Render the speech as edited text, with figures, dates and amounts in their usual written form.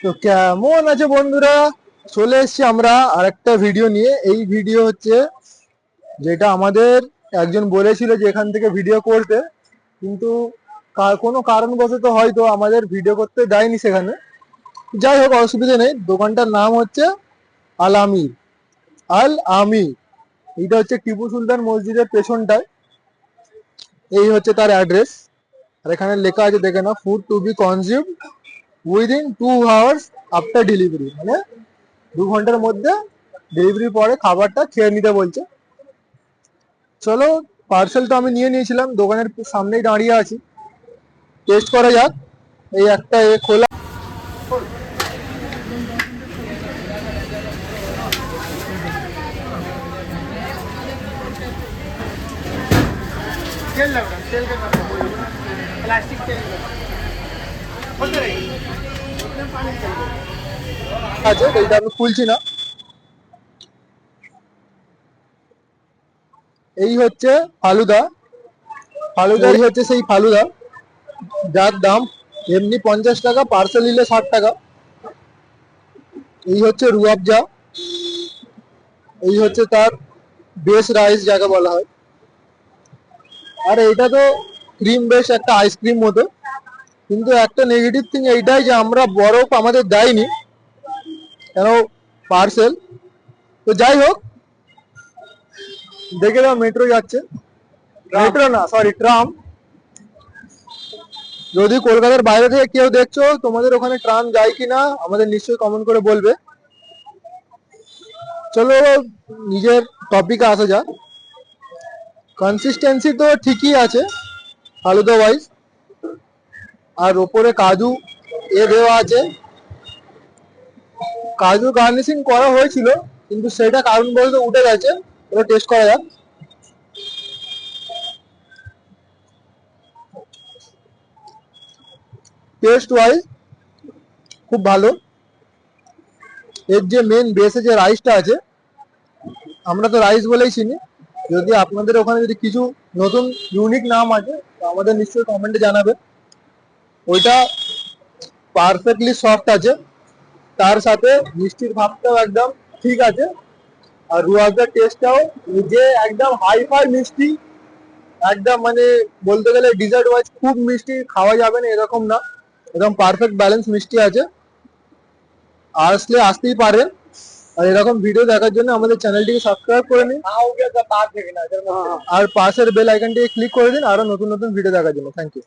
তো কেমন আছে বন্ধুরা? চলে এসেছি আমরা আরেকটা ভিডিও নিয়ে। এই ভিডিও হচ্ছে যেটা আমাদের একজন বলেছিল যে এখান থেকে ভিডিও করতে, কিন্তু কোনো কারণবশত হয়তো আমাদের ভিডিও করতে দেয়নি সেখানে। যাই হোক, অসুবিধা নেই। দোকানটার নাম হচ্ছে আল আমি। আল আমি, এইটা হচ্ছে টিপু সুলতান মসজিদের পেছনটায়। এই হচ্ছে তার অ্যাড্রেস। আর এখানে লেখা আছে, দেখে না, food to be consume within 2 hours after delivery, মানে 2 ঘন্টার মধ্যে ডেলিভারি পরে খাবারটা খেয়ে নিতে বলছে। চলো, পার্সেল তো আমি নিয়ে নিয়েছিলাম, দোকানের সামনেই দাঁড়িয়ে আছি। টেস্ট করা যাক। এই একটা খোলা। तेल लग रहा है, तेल का प्लास्टिक तेल बोलते रहिए पानी चाहिए। আছে, এইটা আমি খুলছি না। এই হচ্ছে ফালুদা। ফালুদা, এই হচ্ছে সেই ফালুদা যার দাম এমনি 50 টাকা, পার্সেল নিলে 60 টাকা। এই হচ্ছে রুয়াবজা। এই হচ্ছে তার বেস রাইস যাকে বলা হয়। আর এটা তো ক্রিম বেস একটা আইসক্রিম মতো। কিন্তু একটা নেগেটিভ থিং এইটাই যে আমরা বরফ আমাদের দেয়নি কেন, পার্সেল। তো যাই হোক, দেখে দাও মেট্রো যাচ্ছে। মেট্রো না, সরি, ট্রাম। যদি কলকাতার বাইরে থেকে কেউ দেখছো, তোমাদের ওখানে ট্রাম যায় কিনা আমাদের নিশ্চয়ই কমেন্ট করে বলবে। চলো নিজের টপিকে আসা যাক। কনসিস্টেন্সি তো ঠিকই আছে ফালুদা ওয়াইজ। আর ওপরে কাজু দেওয়া আছে। কাজু গার্নিশিং করা হয়েছিল, কিন্তু সেটা কারণ বলতে উঠে গেছে। ওটা টেস্ট করা যাক। টেস্ট ওয়াইজ খুব ভালো। এর যে মেন বেসে যে রাইসটা আছে, আমরা তো রাইস বলেই চিনি। যদি আপনাদের ওখানে যদি কিছু নতুন ইউনিক নাম আছে, তো আমাদের নিশ্চয়ই কমেন্টে জানাবে। ওইটা পারফেক্টলি সফট আছে, তার সাথে মিষ্টির ভাবটাও একদম ঠিক আছে। আর রুয়াবজার টেস্টটাও যে একদম হাই ফাই মিষ্টি, একদম মানে বলতে গেলে ডিজার্ট ওয়াইজ খুব মিষ্টি খাওয়া যাবে না এরকম না, একদম পারফেক্ট ব্যালেন্স মিষ্টি আছে। আসলে আসতেই পারেন। আর এরকম ভিডিও দেখার জন্য আমাদের চ্যানেলটিকে সাবস্ক্রাইব করে নিন। আর পাশের বেল আইকনটিকে ক্লিক করে দিন আরো নতুন নতুন ভিডিও দেখার জন্য। Thank you.